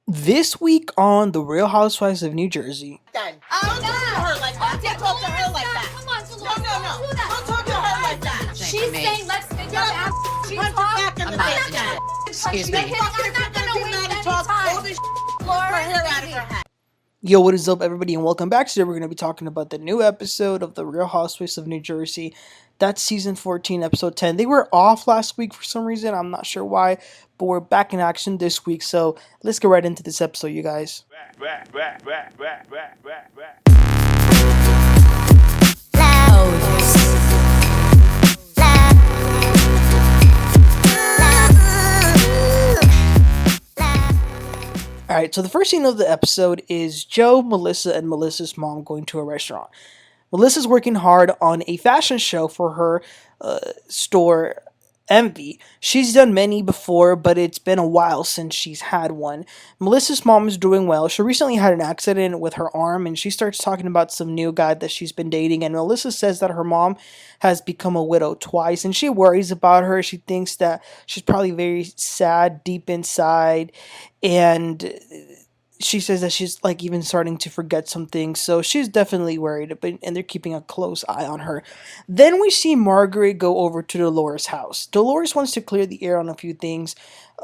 This week on The Real Housewives of New Jersey. Don't talk to her like that. Don't talk to her like that. Come on, Dolores. No. Do that. Don't talk to her like that. She's saying let's figure Get out. up. She's Punch her back in the face, Dad. Excuse me. I'm not gonna Be waste mad any and talk all this time. her hair out of her head. Yo, what is up, everybody, and welcome back. Today we're going to be talking about the new episode of The Real Housewives of New Jersey. That's season 14, episode 10. They were off last week for some reason. I'm not sure why, but we're back in action this week. So let's get right into this episode, you guys. Alright, so the first scene of the episode is Joe, Melissa, and Melissa's mom going to a restaurant. Melissa's working hard on a fashion show for her store, Envy. She's done many before, but it's been a while since she's had one. Melissa's mom is doing well. She recently had an accident with her arm, and she starts talking about some new guy that she's been dating, and Melissa says that her mom has become a widow twice, and she worries about her. She thinks that she's probably very sad deep inside, and she says that she's like even starting to forget some things, so she's definitely worried, and they're keeping a close eye on her. Then we see Margaret go over to Dolores' house. Dolores wants to clear the air on a few things.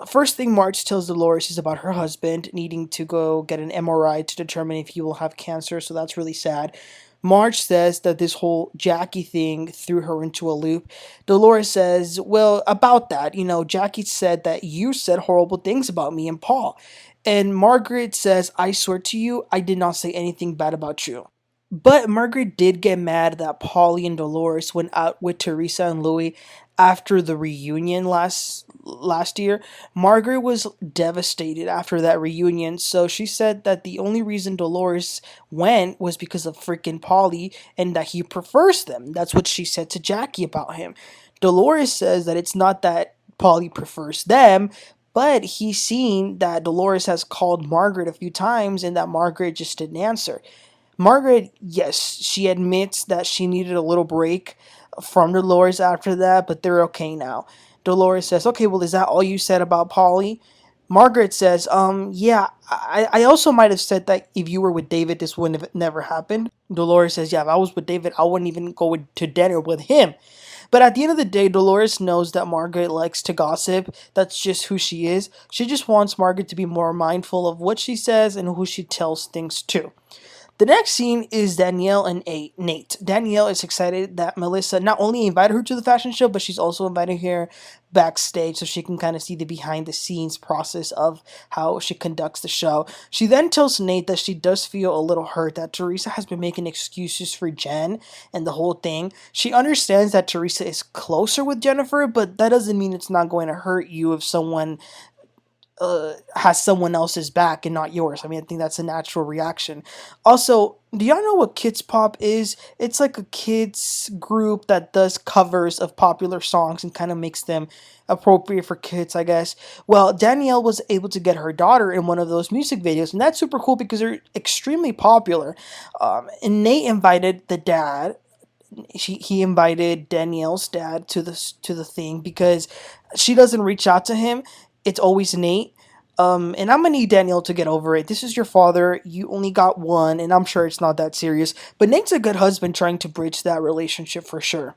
First thing Marge tells Dolores is about her husband needing to go get an MRI to determine if he will have cancer, so that's really sad. Marge says that this whole Jackie thing threw her into a loop. Dolores says, well, about that, Jackie said that you said horrible things about me and Paul. And Margaret says, I swear to you, I did not say anything bad about you. But Margaret did get mad that Pauley and Dolores went out with Teresa and Louis after the reunion last year. Margaret was devastated after that reunion, so she said that the only reason Dolores went was because of freaking Pauley and that he prefers them. That's what she said to Jackie about him. Dolores says that it's not that Pauley prefers them, but he's seen that Dolores has called Margaret a few times and that Margaret just didn't answer. Margaret, yes, she admits that she needed a little break from Dolores after that, but they're okay now. Dolores says, okay, well, is that all you said about Pauley? Margaret says, yeah, I also might have said that if you were with David, this wouldn't have never happened. Dolores says, yeah, if I was with David, I wouldn't even go to dinner with him. But at the end of the day, Dolores knows that Margaret likes to gossip. That's just who she is. She just wants Margaret to be more mindful of what she says and who she tells things to. The next scene is Danielle and Nate. Danielle is excited that Melissa not only invited her to the fashion show, but she's also inviting her backstage so she can kind of see the behind the scenes process of how she conducts the show. She then tells Nate that she does feel a little hurt that Teresa has been making excuses for Jen and the whole thing. She understands that Teresa is closer with Jennifer, but that doesn't mean it's not going to hurt you if someone has someone else's back and not yours. I mean, I think that's a natural reaction. Also, do y'all know what Kids Pop is? It's like a kids group that does covers of popular songs and kind of makes them appropriate for kids, I guess. Well, Danielle was able to get her daughter in one of those music videos, and that's super cool because they're extremely popular. And Nate invited the dad. He invited Danielle's dad to the thing because she doesn't reach out to him. It's always Nate. And I'm gonna need Danielle to get over it. This is your father. You only got one, and I'm sure it's not that serious. But Nate's a good husband trying to bridge that relationship for sure.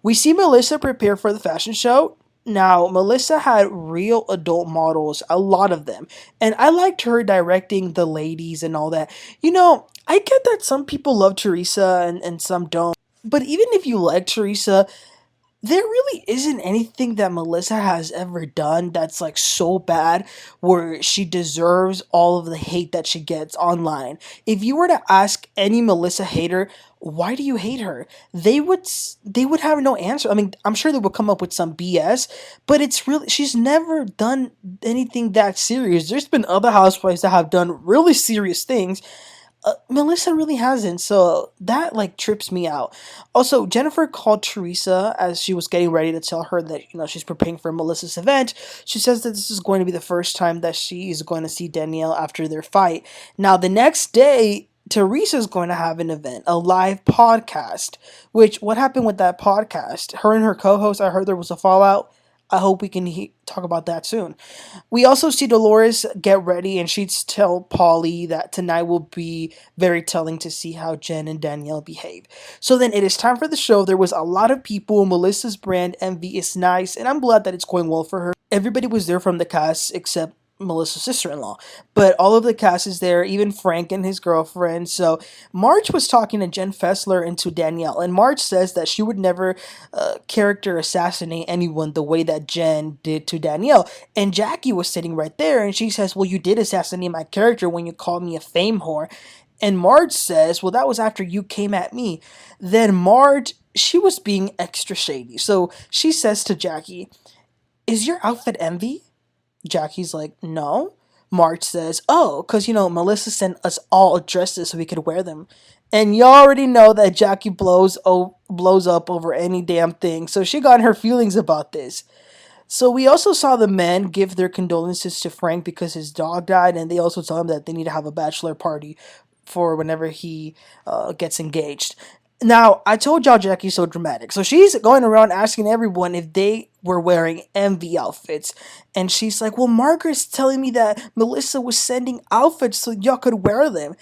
We see Melissa prepare for the fashion show. Now, Melissa had real adult models, a lot of them. And I liked her directing the ladies and all that. I get that some people love Teresa and some don't. But even if you like Teresa, there really isn't anything that Melissa has ever done that's like so bad where she deserves all of the hate that she gets online. If you were to ask any Melissa hater, why do you hate her? They would have no answer. I mean, I'm sure they would come up with some BS, but it's really, she's never done anything that serious. There's been other housewives that have done really serious things. Melissa really hasn't, so that like trips me out. Also, Jennifer called Teresa as she was getting ready to tell her that she's preparing for Melissa's event. She says that this is going to be the first time that she is going to see Danielle after their fight. Now, the next day, Teresa's going to have an event, a live podcast. Which, what happened with that podcast? Her and her co-host, I heard there was a fallout. I hope we can talk about that soon. We also see Dolores get ready, and she'd tell Pauley that tonight will be very telling to see how Jen and Danielle behave. So then it is time for the show. There was a lot of people. Melissa's brand envy is nice, and I'm glad that it's going well for her. Everybody was there from the cast except Melissa's sister-in-law, but all of the cast is there, even Frank and his girlfriend. So Marge was talking to Jen Fessler and to Danielle, and Marge says that she would never character assassinate anyone the way that Jen did to Danielle. And Jackie was sitting right there, and she says, well, you did assassinate my character when you called me a fame whore. And Marge says, well, that was after you came at me. Then Marge, she was being extra shady. So she says to Jackie, is your outfit envy? Jackie's like, no. Marge says, oh, because, Melissa sent us all dresses so we could wear them. And you already know that Jackie blows up over any damn thing. So she got her feelings about this. So we also saw the men give their condolences to Frank because his dog died. And they also tell him that they need to have a bachelor party for whenever he gets engaged. Now, I told y'all Jackie's so dramatic. So she's going around asking everyone if they were wearing envy outfits. And she's like, well, Margaret's telling me that Melissa was sending outfits so y'all could wear them.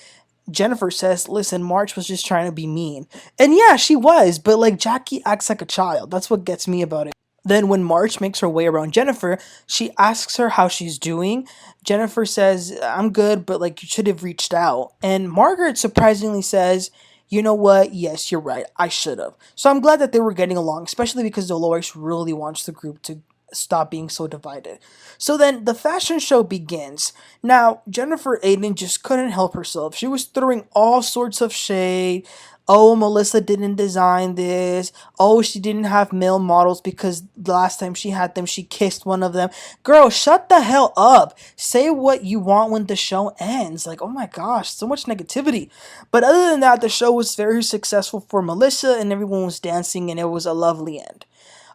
Jennifer says, listen, Marge was just trying to be mean. And yeah, she was. But like Jackie acts like a child. That's what gets me about it. Then when Marge makes her way around Jennifer, she asks her how she's doing. Jennifer says, I'm good, but like you should have reached out. And Margaret surprisingly says, you know what? Yes, you're right. I should have. So I'm glad that they were getting along, especially because Dolores really wants the group to stop being so divided. So then the fashion show begins. Now, Jennifer Aydin just couldn't help herself. She was throwing all sorts of shade. Oh, Melissa didn't design this. Oh, she didn't have male models because the last time she had them, she kissed one of them. Girl, shut the hell up. Say what you want when the show ends. Like, oh my gosh, so much negativity. But other than that, the show was very successful for Melissa and everyone was dancing and it was a lovely end.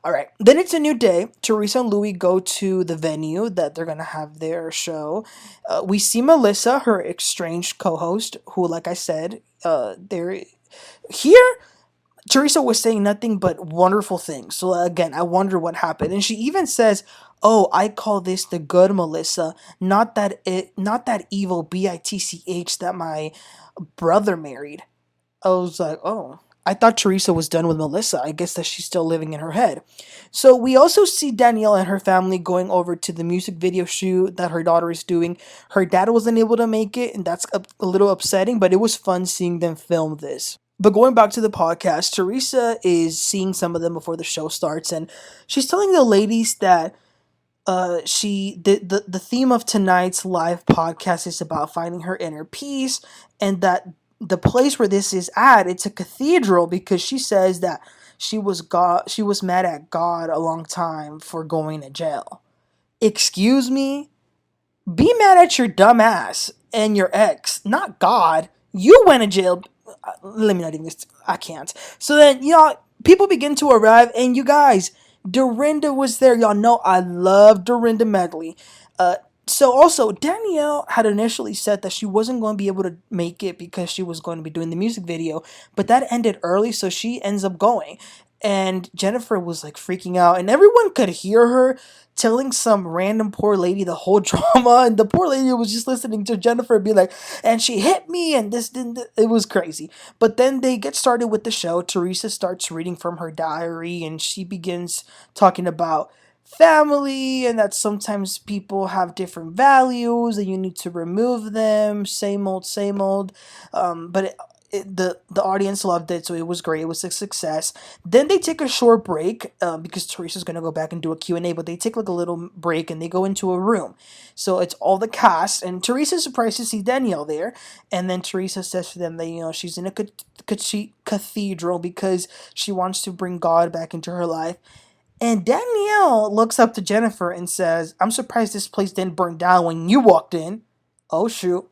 All right, then it's a new day. Teresa and Louis go to the venue that they're going to have their show. We see Melissa, her estranged co-host, who, like I said, they're here. Teresa was saying nothing but wonderful things. So again, I wonder what happened. And she even says, "Oh, I call this the good Melissa, not that evil bitch that my brother married." I was like, "Oh, I thought Teresa was done with Melissa. I guess that she's still living in her head." So we also see Danielle and her family going over to the music video shoot that her daughter is doing. Her dad wasn't able to make it, and that's a little upsetting, but it was fun seeing them film this. But going back to the podcast, Teresa is seeing some of them before the show starts, and she's telling the ladies that the theme of tonight's live podcast is about finding her inner peace, and that the place where this is at, it's a cathedral, because she says that she was mad at God a long time for going to jail. Excuse me? Be mad at your dumb ass and your ex, not God. You went to jail. Let me not even. I can't. So then, people begin to arrive, and you guys, Dorinda was there. Y'all know I love Dorinda Medley. So also, Danielle had initially said that she wasn't going to be able to make it because she was going to be doing the music video, but that ended early, so she ends up going. And Jennifer was like freaking out, and everyone could hear her telling some random poor lady the whole drama, and the poor lady was just listening to Jennifer be like, and she hit me, and this didn't. It was crazy. But then they get started with the show. Teresa starts reading from her diary, and she begins talking about family and that sometimes people have different values and you need to remove them. Same old, same old. But the audience loved it, so it was great. It was a success. Then they take a short break because Teresa's going to go back and do a Q&A, but they take like a little break and they go into a room. So it's all the cast, and Teresa's surprised to see Danielle there. And then Teresa says to them that, she's in a cathedral because she wants to bring God back into her life. And Danielle looks up to Jennifer and says, I'm surprised this place didn't burn down when you walked in. Oh, shoot.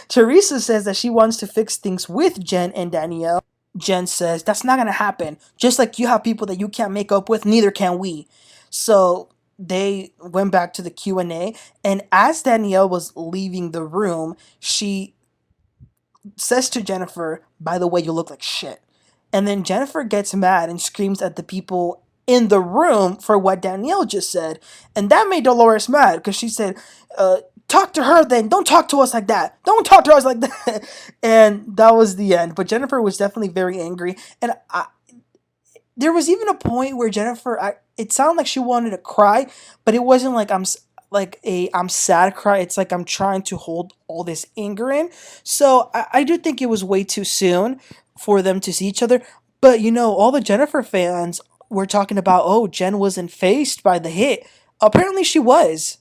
Teresa says that she wants to fix things with Jen and Danielle. Jen says, that's not going to happen. Just like you have people that you can't make up with, neither can we. So they went back to the Q&A. And as Danielle was leaving the room, she says to Jennifer, by the way, you look like shit. And then Jennifer gets mad and screams at the people in the room for what Danielle just said. And that made Dolores mad because she said, talk to her then. Don't talk to us like that. Don't talk to us like that. And that was the end. But Jennifer was definitely very angry. And there was even a point where Jennifer, it sounded like she wanted to cry, but it wasn't like I'm sad cry. It's like I'm trying to hold all this anger in. So I do think it was way too soon for them to see each other. But all the Jennifer fans were talking about, oh, Jen wasn't faced by the hit. Apparently she was.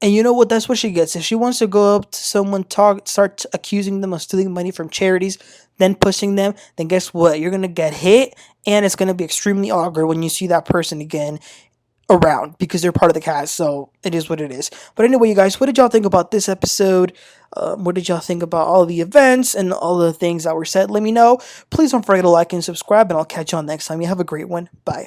And you know what? That's what she gets. If she wants to go up to someone, start accusing them of stealing money from charities, then pushing them, then guess what? You're going to get hit, and it's going to be extremely awkward when you see that person again around because they're part of the cast. So it is what it is. But anyway, you guys, what did y'all think about this episode? What did y'all think about all the events and all the things that were said? Let me know. Please don't forget to like and subscribe, and I'll catch y'all next time. You have a great one. Bye.